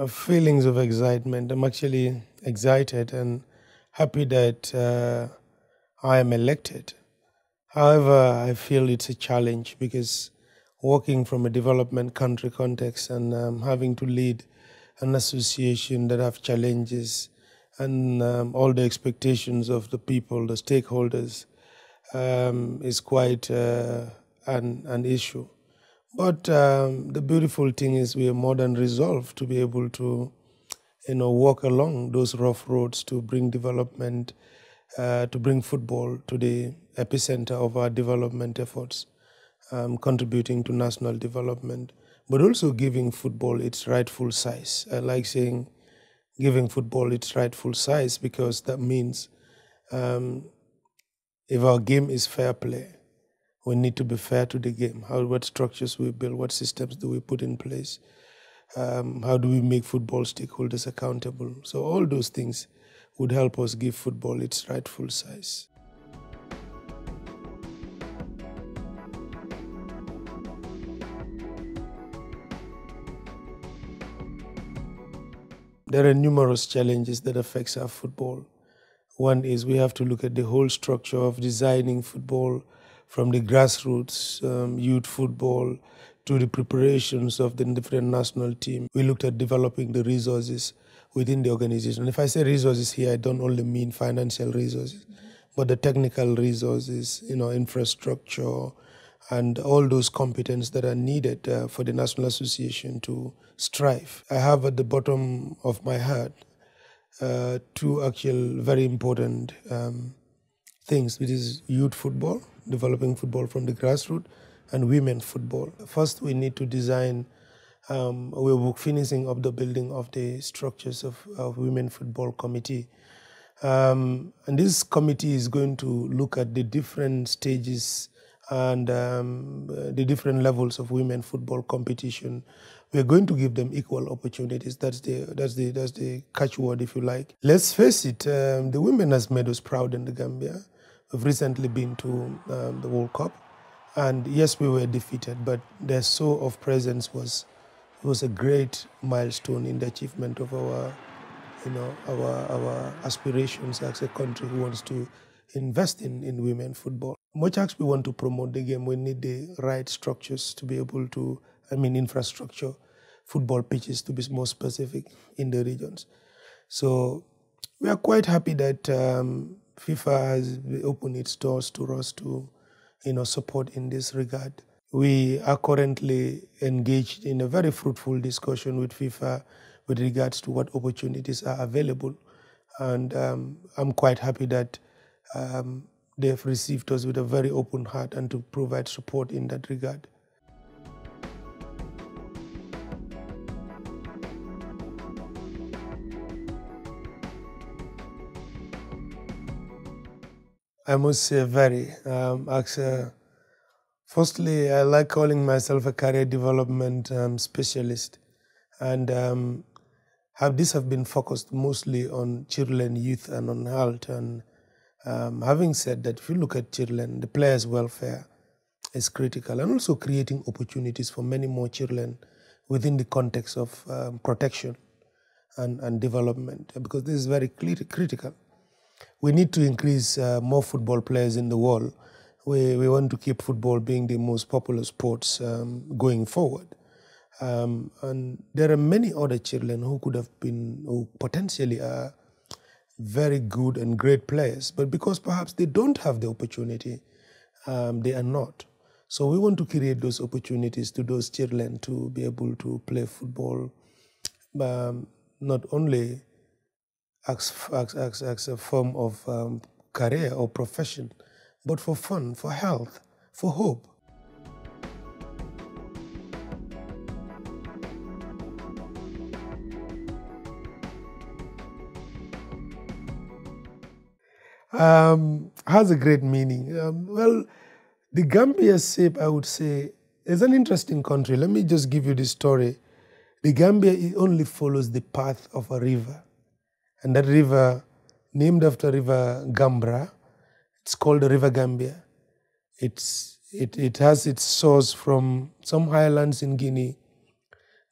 Feelings of excitement. I'm actually excited and happy that I am elected. However, I feel it's a challenge because working from a development country context and having to lead an association that have challenges and all the expectations of the people, the stakeholders, is quite an issue. But the beautiful thing is we are more than resolved to be able to, walk along those rough roads to bring development, to bring football to the epicenter of our development efforts, contributing to national development, but also giving football its rightful size. I like saying giving football its rightful size because that means if our game is fair play, we need to be fair to the game. What structures we build, what systems do we put in place, how do we make football stakeholders accountable? So all those things would help us give football its rightful size. There are numerous challenges that affects our football. One is we have to look at the whole structure of designing football from the grassroots, youth football, to the preparations of the different national team. We looked at developing the resources within the organization. If I say resources here, I don't only mean financial resources, but the technical resources, infrastructure, and all those competences that are needed for the National Association to strive. I have at the bottom of my heart two actual very important things, which is youth football, developing football from the grassroots, and women football. First, we need to design, we're finishing up the building of the structures of women football committee. And this committee is going to look at the different stages and the different levels of women football competition. We're going to give them equal opportunities. That's the catchword, if you like. Let's face it, the women has made us proud in the Gambia. We've recently been to the World Cup, and yes, we were defeated, but their show of presence was a great milestone in the achievement of our aspirations as a country who wants to invest in women football. Much as we want to promote the game, we need the right structures to be able to, infrastructure, football pitches to be more specific in the regions. So we are quite happy that FIFA has opened its doors to us to, support in this regard. We are currently engaged in a very fruitful discussion with FIFA with regards to what opportunities are available. And I'm quite happy that they've received us with a very open heart and to provide support in that regard. I must say very. Firstly, I like calling myself a career development specialist, and these have been focused mostly on children, youth, and on health. And having said that, if you look at children, the players' welfare is critical, and also creating opportunities for many more children within the context of protection and development, because this is very critical. We need to increase more football players in the world. We want to keep football being the most popular sports going forward. And there are many other children who could have been, who potentially are very good and great players, but because perhaps they don't have the opportunity, they are not. So we want to create those opportunities to those children to be able to play football, not only as a form of career or profession, but for fun, for health, for hope. Has a great meaning. Well, the Gambia shape, I would say, It's an interesting country. Let me just give you this story. The Gambia, it only follows the path of a river. And that river, named after River Gambra, it's called the River Gambia. It has its source from some highlands in Guinea,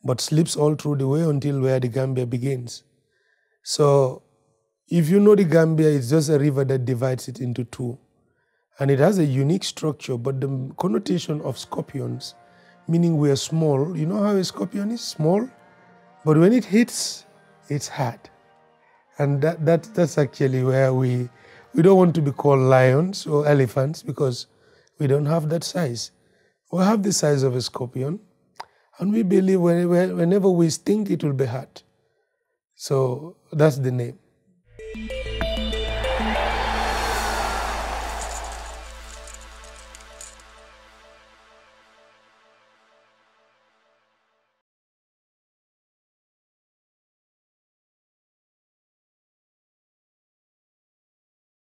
but slips all through the way until where the Gambia begins. So if you know the Gambia, it's just a river that divides it into two. And it has a unique structure, but the connotation of scorpions, meaning we are small. You know how a scorpion is small? But when it hits, it's hard. And that's actually where we don't want to be called lions or elephants because we don't have that size. We have the size of a scorpion, and we believe whenever we sting, it will be hurt. So that's the name.